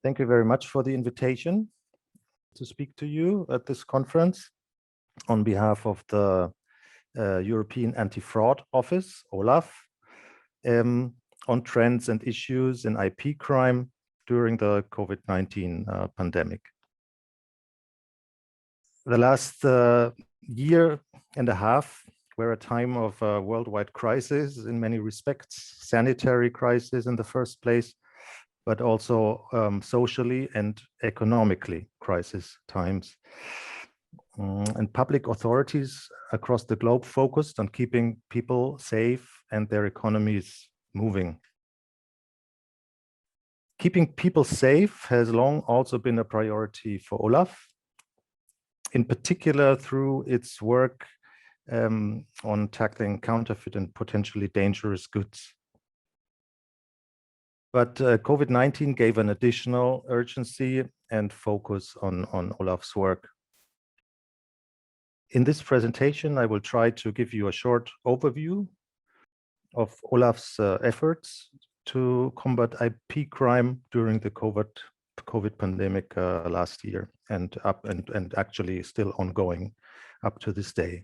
Thank you very much for the invitation to speak to you at this conference on behalf of the European Anti-Fraud Office, OLAF, on trends and issues in IP crime during the COVID-19 pandemic. The last year and a half were a time of worldwide crisis in many respects, sanitary crisis in the first place, but also socially and economically crisis times. And public authorities across the globe focused on keeping people safe and their economies moving. Keeping people safe has long also been a priority for OLAF, in particular through its work on tackling counterfeit and potentially dangerous goods. But COVID-19 gave an additional urgency and focus on OLAF's work. In this presentation, I will try to give you a short overview of OLAF's efforts to combat IP crime during the COVID pandemic last year and actually still ongoing up to this day.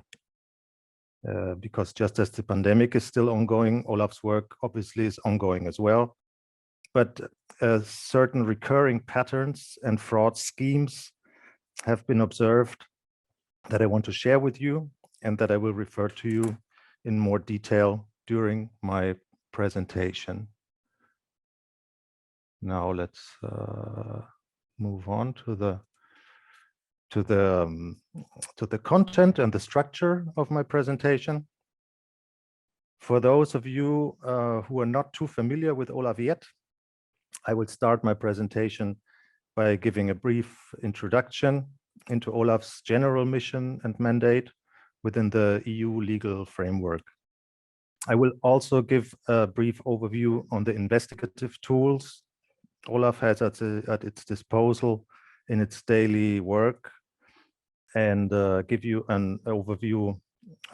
Because just as the pandemic is still ongoing, OLAF's work obviously is ongoing as well. But certain recurring patterns and fraud schemes have been observed that I want to share with you and that I will refer to you in more detail during my presentation. Now let's move on to the content and the structure of my presentation. For those of you who are not too familiar with OLAF yet, I will start my presentation by giving a brief introduction into OLAF's general mission and mandate within the EU legal framework. I will also give a brief overview on the investigative tools OLAF has at its disposal in its daily work and give you an overview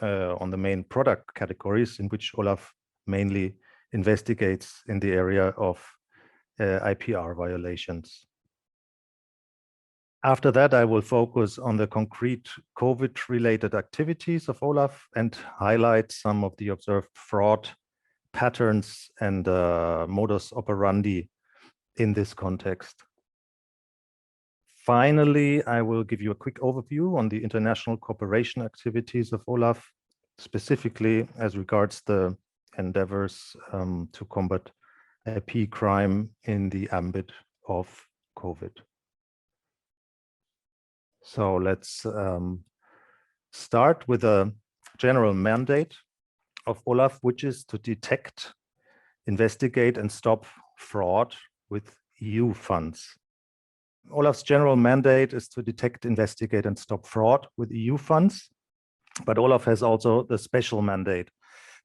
on the main product categories in which OLAF mainly investigates in the area of IPR violations. After that, I will focus on the concrete COVID-related activities of OLAF and highlight some of the observed fraud patterns and modus operandi in this context. Finally, I will give you a quick overview on the international cooperation activities of OLAF, specifically as regards the endeavors to combat IP crime in the ambit of COVID. So let's start with a general mandate of OLAF, which is to detect, investigate, and stop fraud with EU funds. OLAF's general mandate is to detect, investigate, and stop fraud with EU funds, but OLAF has also the special mandate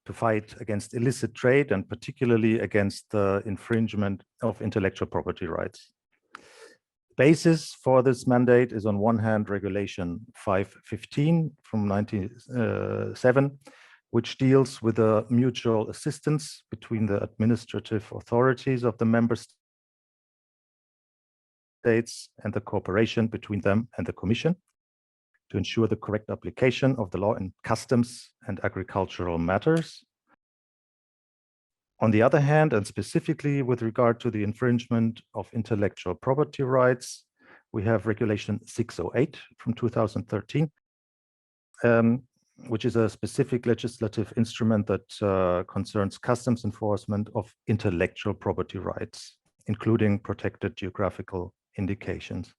to fight against illicit trade and particularly against the infringement of intellectual property rights. Basis for this mandate is on one hand Regulation 515 from 1997, which deals with the mutual assistance between the administrative authorities of the member states and the cooperation between them and the Commission to ensure the correct application of the law in customs and agricultural matters. On the other hand, and specifically with regard to the infringement of intellectual property rights, we have Regulation 608 from 2013, which is a specific legislative instrument that concerns customs enforcement of intellectual property rights, including protected geographical indications.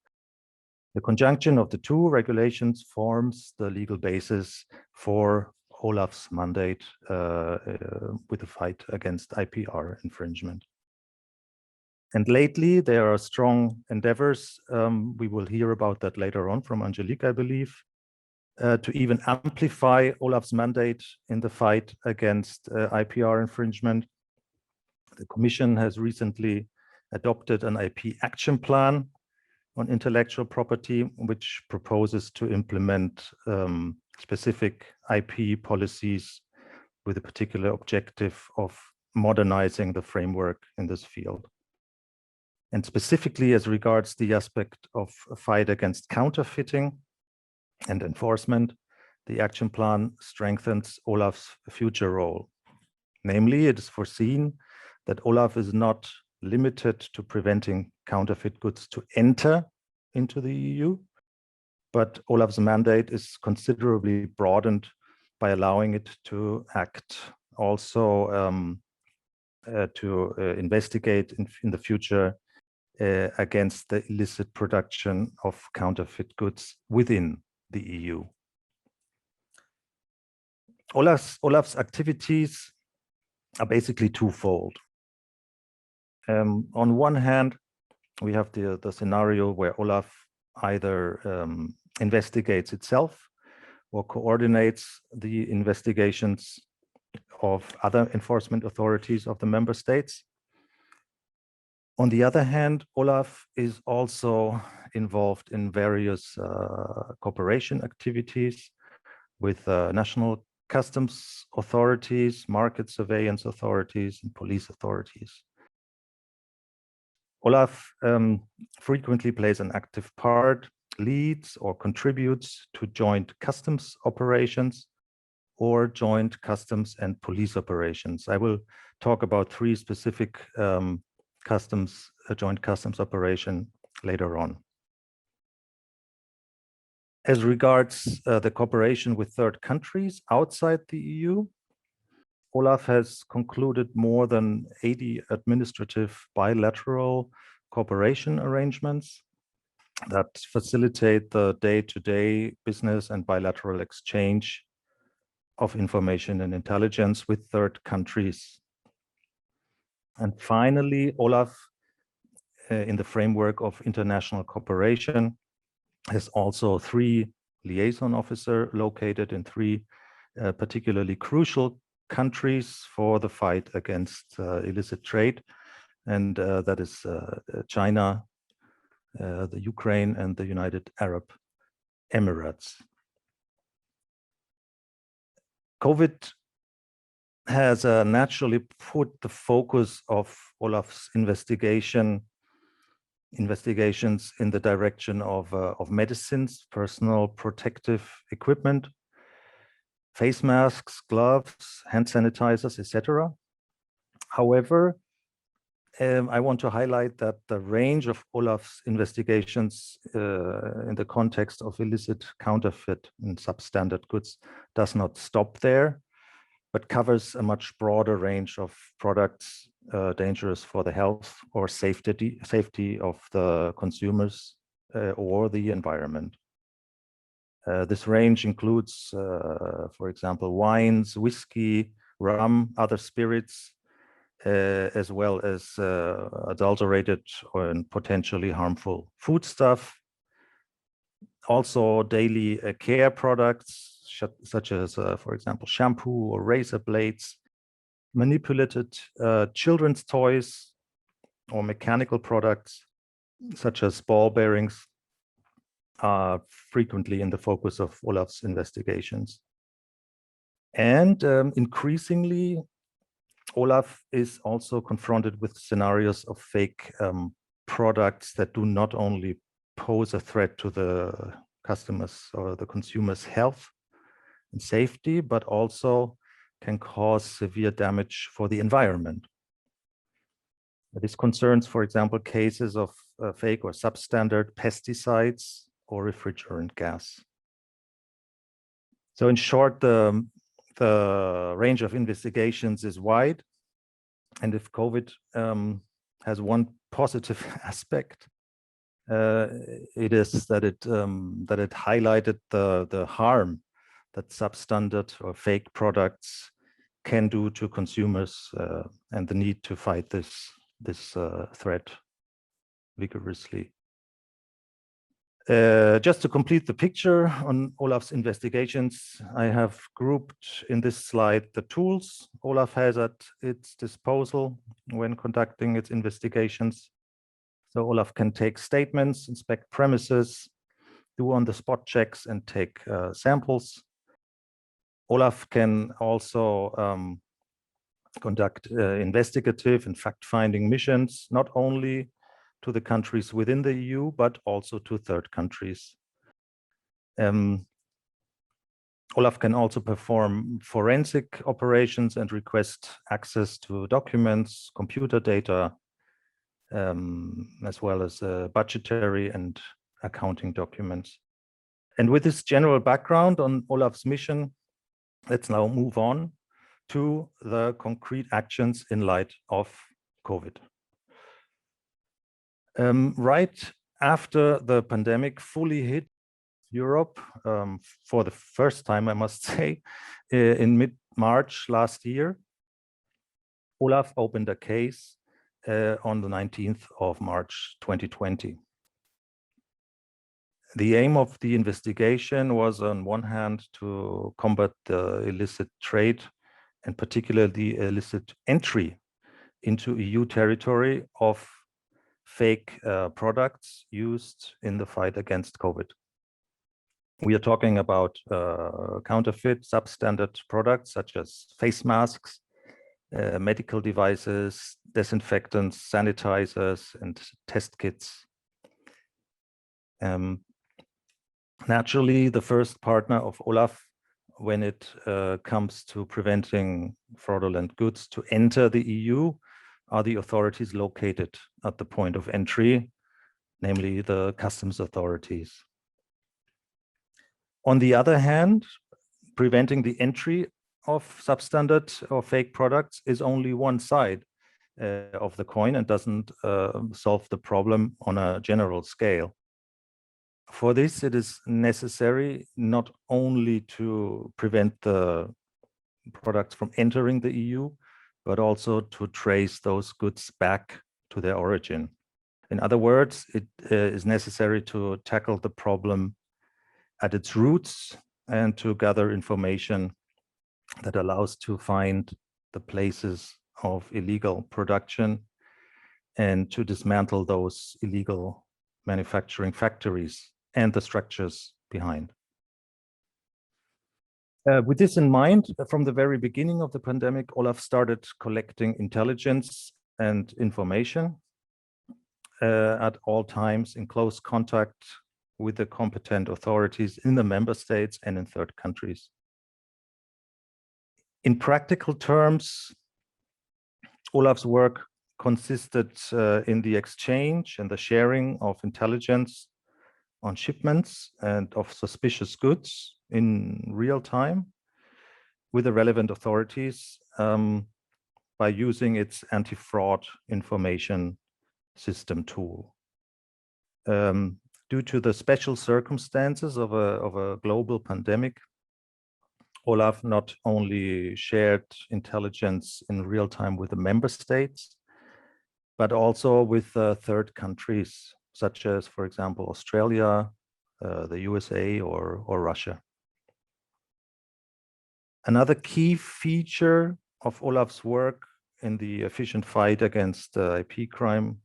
The conjunction of the two regulations forms the legal basis for OLAF's mandate with the fight against IPR infringement. And lately, there are strong endeavors, we will hear about that later on from Angelique, I believe, to even amplify OLAF's mandate in the fight against IPR infringement. The Commission has recently adopted an IP action plan on intellectual property, which proposes to implement specific IP policies with a particular objective of modernizing the framework in this field. And specifically as regards the aspect of a fight against counterfeiting and enforcement, the action plan strengthens OLAF's future role. Namely, it is foreseen that OLAF is not limited to preventing counterfeit goods to enter into the EU, but OLAF's mandate is considerably broadened by allowing it to act also to investigate in the future against the illicit production of counterfeit goods within the EU. OLAF's activities are basically twofold. On one hand, we have the scenario where OLAF either investigates itself or coordinates the investigations of other enforcement authorities of the member states. On the other hand, OLAF is also involved in various cooperation activities with national customs authorities, market surveillance authorities, and police authorities. OLAF frequently plays an active part, leads or contributes to joint customs operations or joint customs and police operations. I will talk about three specific joint customs operation later on. As regards the cooperation with third countries outside the EU, OLAF has concluded more than 80 administrative bilateral cooperation arrangements that facilitate the day-to-day business and bilateral exchange of information and intelligence with third countries. And finally, OLAF, in the framework of international cooperation, has also 3 liaison officers located in 3 particularly crucial countries for the fight against illicit trade, and that is China, the Ukraine, and the United Arab Emirates. COVID has naturally put the focus of OLAF's investigations in the direction of medicines, personal protective equipment, face masks, gloves, hand sanitizers, etc. However, I want to highlight that the range of OLAF's investigations in the context of illicit counterfeit and substandard goods does not stop there, but covers a much broader range of products dangerous for the health or safety of the consumers or the environment. This range includes, for example, wines, whiskey, rum, other spirits, as well as adulterated and potentially harmful foodstuff. Also daily care products, such as, for example, shampoo or razor blades, manipulated children's toys or mechanical products, such as ball bearings, are frequently in the focus of OLAF's investigations. And increasingly, OLAF is also confronted with scenarios of fake products that do not only pose a threat to the customers or the consumers' health and safety, but also can cause severe damage for the environment. This concerns, for example, cases of fake or substandard pesticides or refrigerant gas. So in short, the range of investigations is wide. And if COVID has one positive aspect, it is that it highlighted the harm that substandard or fake products can do to consumers and the need to fight this threat vigorously. Just to complete the picture on OLAF's investigations, I have grouped in this slide the tools OLAF has at its disposal when conducting its investigations. So OLAF can take statements, inspect premises, do on-the-spot checks, and take samples. OLAF can also conduct investigative and fact-finding missions, not only to the countries within the EU, but also to third countries. OLAF can also perform forensic operations and request access to documents, computer data, as well as budgetary and accounting documents. And with this general background on OLAF's mission, let's now move on to the concrete actions in light of COVID. Right after the pandemic fully hit Europe, for the first time, I must say, in mid-March last year, OLAF opened a case on the 19th of March 2020. The aim of the investigation was, on one hand, to combat the illicit trade and particularly the illicit entry into EU territory of fake products used in the fight against COVID. We are talking about counterfeit, substandard products such as face masks, medical devices, disinfectants, sanitizers, and test kits. Naturally, the first partner of OLAF when it comes to preventing fraudulent goods to enter the EU are the authorities located at the point of entry, namely the customs authorities. On the other hand, preventing the entry of substandard or fake products is only one side of the coin and doesn't solve the problem on a general scale. For this, it is necessary not only to prevent the products from entering the EU, but also to trace those goods back to their origin. In other words, it is necessary to tackle the problem at its roots and to gather information that allows to find the places of illegal production and to dismantle those illegal manufacturing factories and the structures behind. With this in mind, from the very beginning of the pandemic, OLAF started collecting intelligence and information at all times in close contact with the competent authorities in the member states and in third countries. In practical terms, OLAF's work consisted in the exchange and the sharing of intelligence on shipments and of suspicious goods in real time with the relevant authorities by using its anti-fraud information system tool. Due to the special circumstances of a global pandemic, OLAF not only shared intelligence in real time with the member states, but also with third countries, such as, for example, Australia, the USA, or Russia. Another key feature of OLAF's work in the efficient fight against IP crime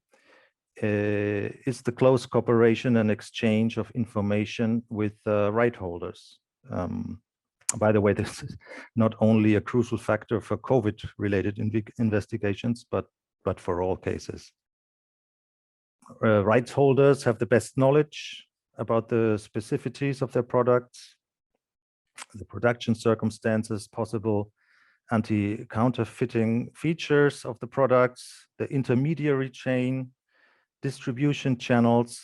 is the close cooperation and exchange of information with right holders. By the way, this is not only a crucial factor for COVID-related investigations, but for all cases. Rights holders have the best knowledge about the specificities of their products, the production circumstances, possible anti-counterfeiting features of the products, the intermediary chain, distribution channels,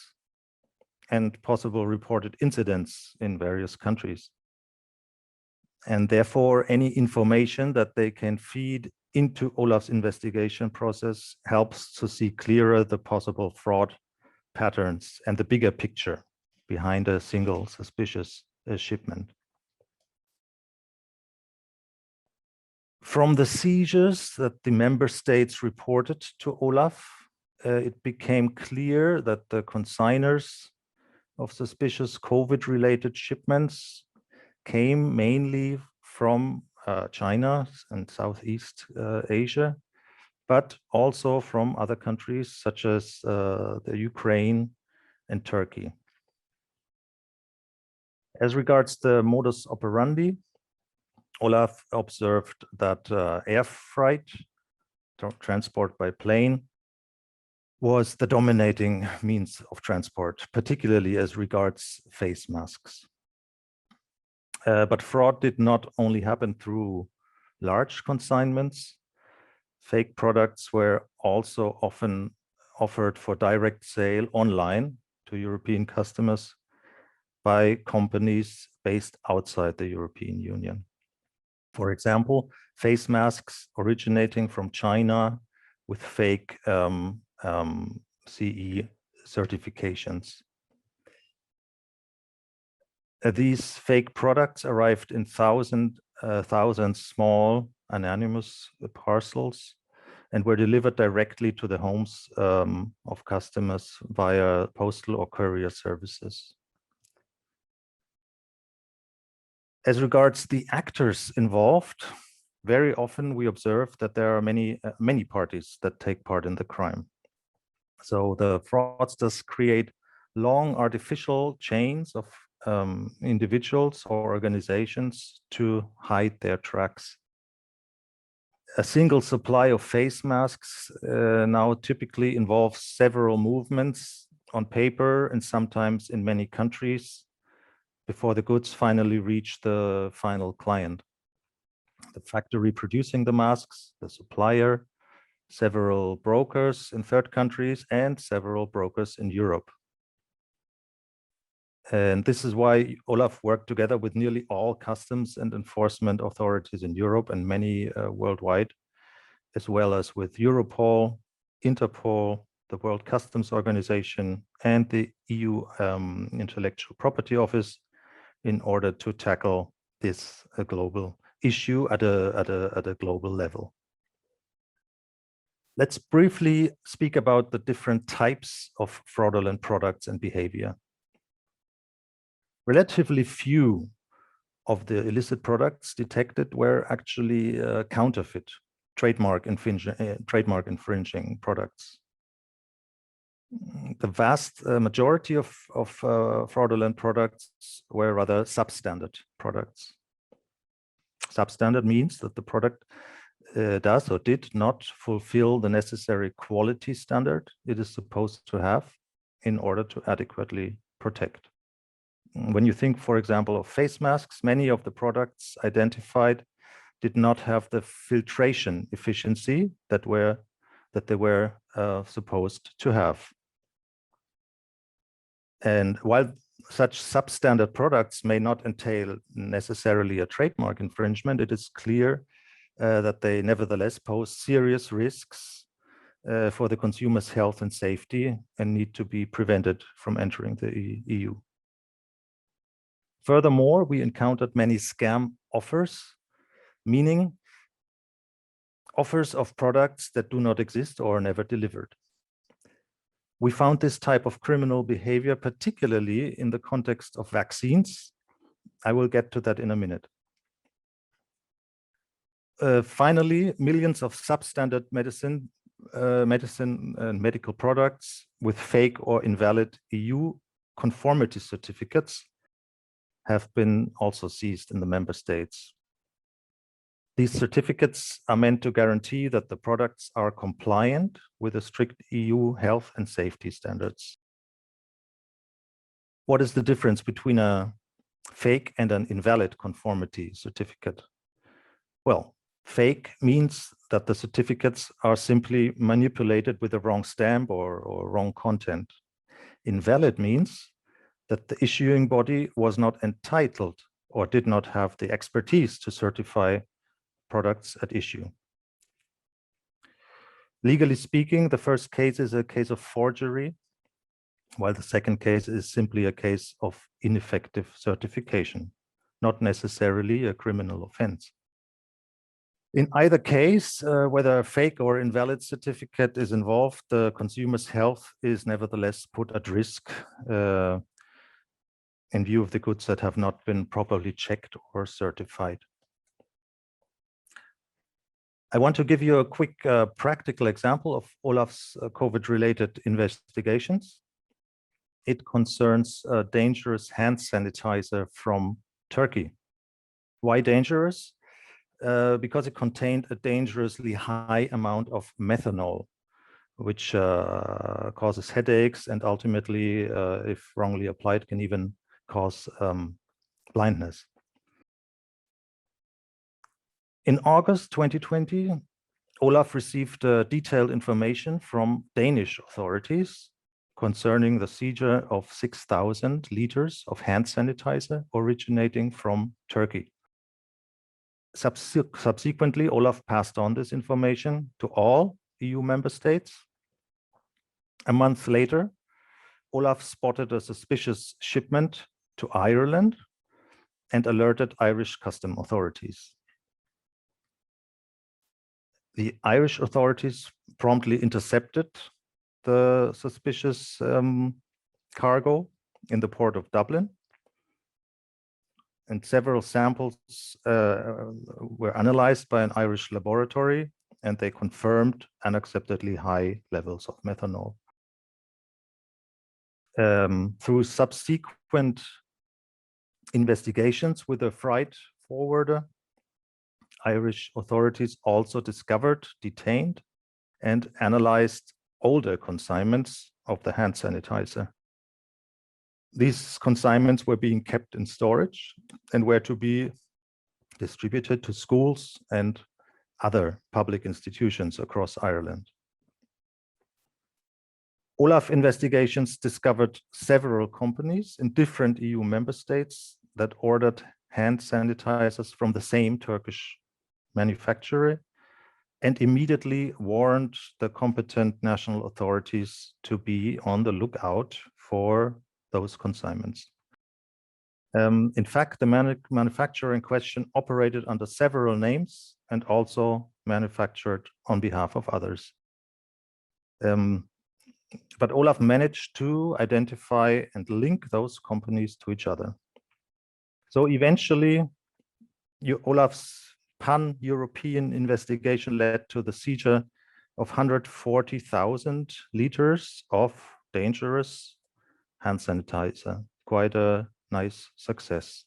and possible reported incidents in various countries. And therefore, any information that they can feed into OLAF's investigation process helps to see clearer the possible fraud patterns and the bigger picture behind a single suspicious shipment. From the seizures that the member states reported to OLAF, it became clear that the consigners of suspicious COVID-related shipments came mainly from China and Southeast Asia, but also from other countries such as the Ukraine and Turkey. As regards the modus operandi, OLAF observed that air freight, transport by plane, was the dominating means of transport, particularly as regards face masks. But fraud did not only happen through large consignments. Fake products were also often offered for direct sale online to European customers by companies based outside the European Union. For example, face masks originating from China with fake CE certifications. These fake products arrived in thousands small anonymous parcels and were delivered directly to the homes of customers via postal or courier services. As regards the actors involved, very often we observe that there are many parties that take part in the crime. So the fraudsters create long artificial chains of individuals or organizations to hide their tracks. A single supply of face masks now typically involves several movements on paper and sometimes in many countries before the goods finally reach the final client. The factory producing the masks, the supplier, several brokers in third countries, and several brokers in Europe. And this is why OLAF worked together with nearly all customs and enforcement authorities in Europe and many worldwide, as well as with Europol, Interpol, the World Customs Organization, and the EU Intellectual Property Office in order to tackle this global issue at a global level. Let's briefly speak about the different types of fraudulent products and behavior. Relatively few of the illicit products detected were actually counterfeit, trademark infringing products. The vast majority of fraudulent products were rather substandard products. Substandard means that the product does or did not fulfill the necessary quality standard it is supposed to have in order to adequately protect. When you think, for example, of face masks, many of the products identified did not have the filtration efficiency that they were supposed to have. And while such substandard products may not entail necessarily a trademark infringement, it is clear that they nevertheless pose serious risks for the consumer's health and safety and need to be prevented from entering the EU. Furthermore, we encountered many scam offers, meaning offers of products that do not exist or are never delivered. We found this type of criminal behavior particularly in the context of vaccines. I will get to that in a minute. Finally, millions of substandard medicine and medical products with fake or invalid EU conformity certificates have been also seized in the member states. These certificates are meant to guarantee that the products are compliant with the strict EU health and safety standards. What is the difference between a fake and an invalid conformity certificate? Well, fake means that the certificates are simply manipulated with the wrong stamp or wrong content. Invalid means that the issuing body was not entitled or did not have the expertise to certify products at issue. Legally speaking, the first case is a case of forgery, while the second case is simply a case of ineffective certification, not necessarily a criminal offense. In either case, whether a fake or invalid certificate is involved, the consumer's health is nevertheless put at risk in view of the goods that have not been properly checked or certified. I want to give you a quick practical example of OLAF's COVID-related investigations. It concerns a dangerous hand sanitizer from Turkey. Why dangerous? Because it contained a dangerously high amount of methanol, which causes headaches and ultimately, if wrongly applied, can even cause blindness. In August 2020, OLAF received detailed information from Danish authorities concerning the seizure of 6,000 liters of hand sanitizer originating from Turkey. Subsequently, OLAF passed on this information to all EU member states. A month later, OLAF spotted a suspicious shipment to Ireland and alerted Irish custom authorities. The Irish authorities promptly intercepted the suspicious cargo in the port of Dublin, and several samples were analyzed by an Irish laboratory, and they confirmed unacceptably high levels of methanol. Through subsequent investigations with a freight forwarder, Irish authorities also discovered, detained, and analyzed older consignments of the hand sanitizer. These consignments were being kept in storage and were to be distributed to schools and other public institutions across Ireland. OLAF investigations discovered several companies in different EU member states that ordered hand sanitizers from the same Turkish manufacturer and immediately warned the competent national authorities to be on the lookout for those consignments. In fact, the manufacturer in question operated under several names and also manufactured on behalf of others. But OLAF managed to identify and link those companies to each other. So eventually, OLAF's pan-European investigation led to the seizure of 140,000 liters of dangerous hand sanitizer. Quite a nice success.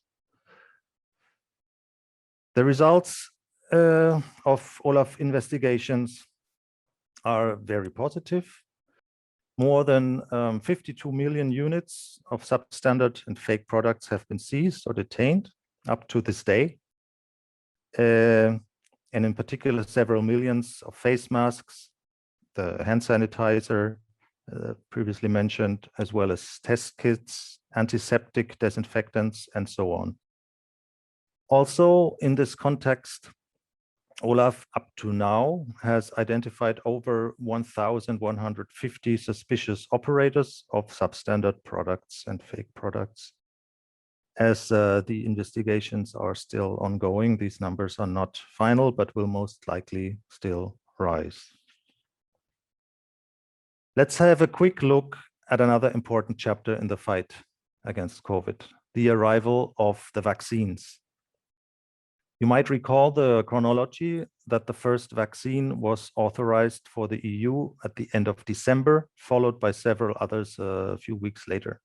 The results of OLAF investigations are very positive. More than 52 million units of substandard and fake products have been seized or detained up to this day. And in particular, several millions of face masks, the hand sanitizer previously mentioned, as well as test kits, antiseptic disinfectants, and so on. Also, in this context, OLAF up to now has identified over 1,150 suspicious operators of substandard products and fake products. As the investigations are still ongoing, these numbers are not final, but will most likely still rise. Let's have a quick look at another important chapter in the fight against COVID, the arrival of the vaccines. You might recall the chronology that the first vaccine was authorized for the EU at the end of December, followed by several others a few weeks later.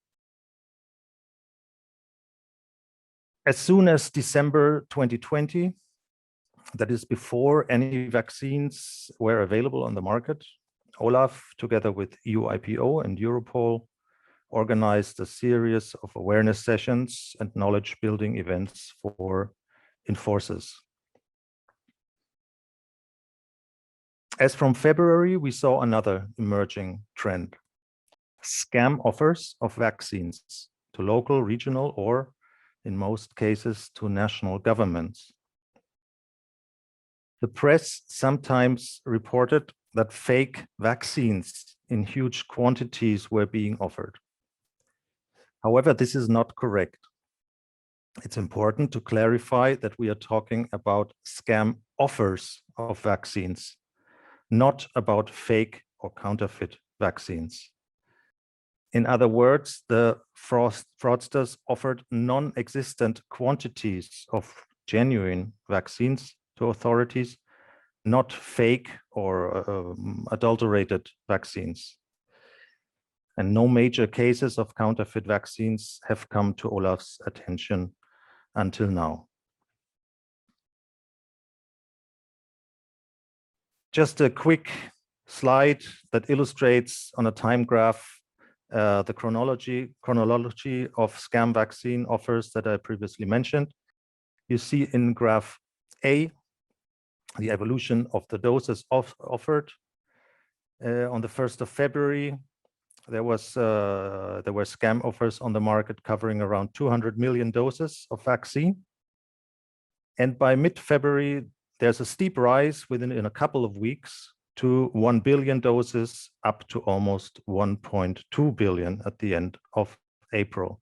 As soon as December 2020, that is before any vaccines were available on the market, OLAF, together with EU IPO and Europol, organized a series of awareness sessions and knowledge-building events for enforcers. As from February, we saw another emerging trend: scam offers of vaccines to local, regional, or in most cases to national governments. The press sometimes reported that fake vaccines in huge quantities were being offered. However, this is not correct. It's important to clarify that we are talking about scam offers of vaccines, not about fake or counterfeit vaccines. In other words, the fraudsters offered non-existent quantities of genuine vaccines to authorities, not fake or adulterated vaccines. And no major cases of counterfeit vaccines have come to OLAF's attention until now. Just a quick slide that illustrates on a time graph the chronology of scam vaccine offers that I previously mentioned. You see in graph A the evolution of the doses offered. On the 1st of February, there were scam offers on the market covering around 200 million doses of vaccine. And by mid-February, there's a steep rise in a couple of weeks to 1 billion doses, up to almost 1.2 billion at the end of April.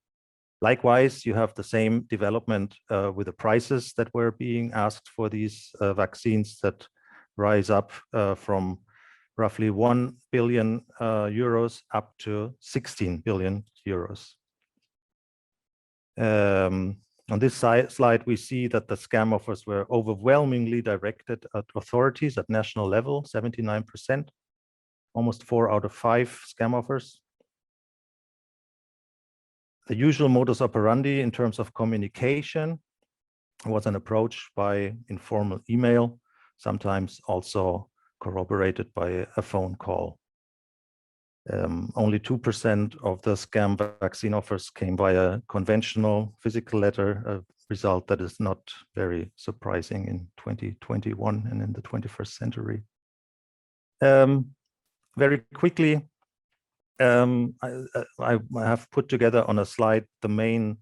Likewise, you have the same development with the prices that were being asked for these vaccines that rise up from roughly 1 billion euros up to 16 billion euros. On this slide, we see that the scam offers were overwhelmingly directed at authorities at national level, 79%, almost 4 out of 5 scam offers. The usual modus operandi in terms of communication was an approach by informal email, sometimes also corroborated by a phone call. Only 2% of the scam vaccine offers came via conventional physical letter, a result that is not very surprising in 2021 and in the 21st century. Very quickly, I have put together on a slide the main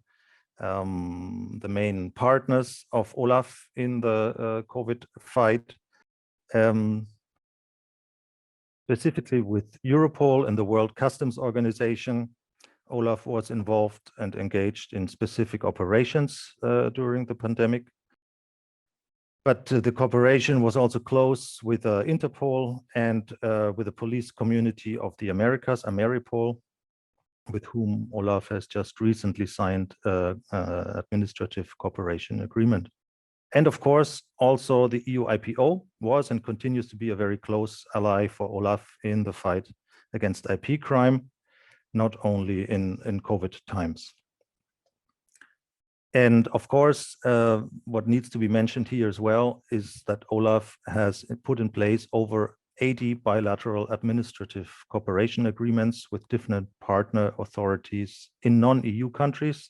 partners of OLAF in the COVID fight. Specifically with Europol and the World Customs Organization, OLAF was involved and engaged in specific operations during the pandemic. But the cooperation was also close with Interpol and with the police community of the Americas, Ameripol, with whom OLAF has just recently signed an administrative cooperation agreement. And of course, also the EU IPO was and continues to be a very close ally for OLAF in the fight against IP crime, not only in COVID times. And of course, what needs to be mentioned here as well is that OLAF has put in place over 80 bilateral administrative cooperation agreements with different partner authorities in non-EU countries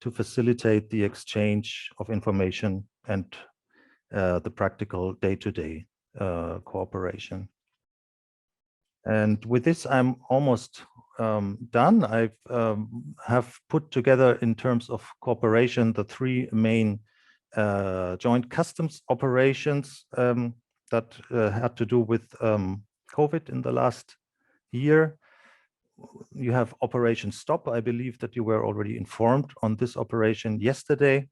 to facilitate the exchange of information and the practical day-to-day cooperation. And with this, I'm almost done. I have put together in terms of cooperation the 3 main joint customs operations that had to do with COVID in the last year. You have Operation Stop. I believe that you were already informed on this operation yesterday,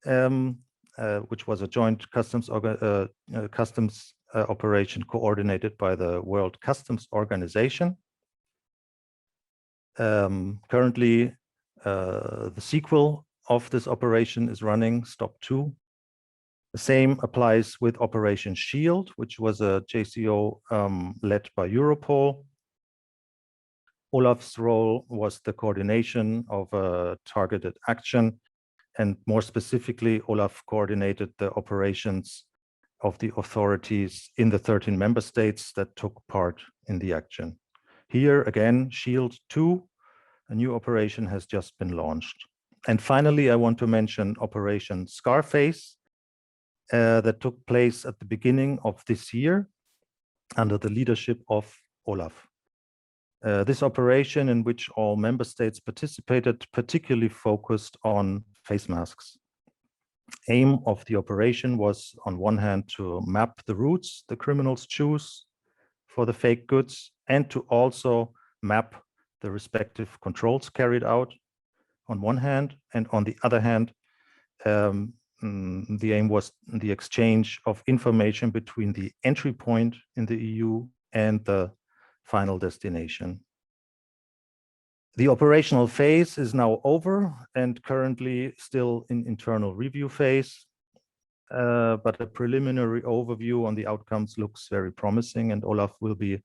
which was a joint customs operation coordinated by the World Customs Organization. Currently, the sequel of this operation is running, Stop 2. The same applies with Operation Shield, which was a JCO led by Europol. OLAF's role was the coordination of targeted action, and more specifically, OLAF coordinated the operations of the authorities in the 13 member states that took part in the action. Here again, Shield 2, a new operation has just been launched. And finally, I want to mention Operation Scarface that took place at the beginning of this year under the leadership of OLAF. This operation, in which all member states participated, particularly focused on face masks. Aim of the operation was, on one hand, to map the routes the criminals choose for the fake goods, and to also map the respective controls carried out on one hand, and on the other hand, the aim was the exchange of information between the entry point in the EU and the final destination. The operational phase is now over and currently still in internal review phase, but a preliminary overview on the outcomes looks very promising, and OLAF will be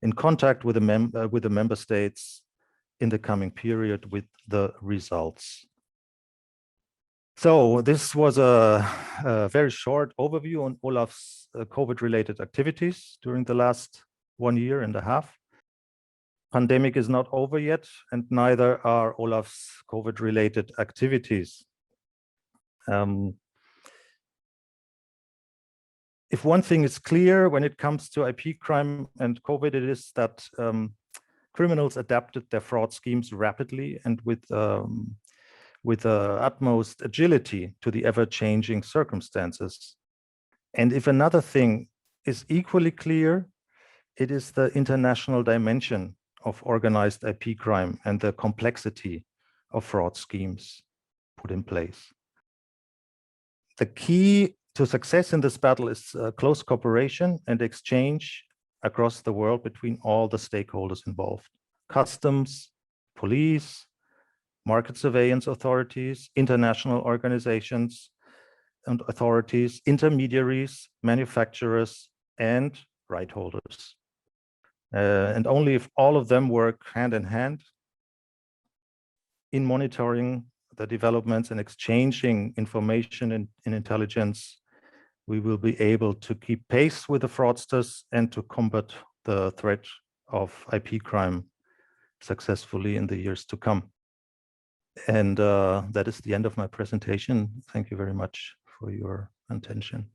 in contact with the member states in the coming period with the results. So this was a very short overview on OLAF's COVID-related activities during the last 1.5 years. Pandemic is not over yet, and neither are OLAF's COVID-related activities. If one thing is clear when it comes to IP crime and COVID, it is that criminals adapted their fraud schemes rapidly and with utmost agility to the ever-changing circumstances. And if another thing is equally clear, it is the international dimension of organized IP crime and the complexity of fraud schemes put in place. The key to success in this battle is close cooperation and exchange across the world between all the stakeholders involved: customs, police, market surveillance authorities, international organizations and authorities, intermediaries, manufacturers, and right holders. And only if all of them work hand in hand in monitoring the developments and exchanging information and intelligence, we will be able to keep pace with the fraudsters and to combat the threat of IP crime successfully in the years to come. And that is the end of my presentation. Thank you very much for your attention.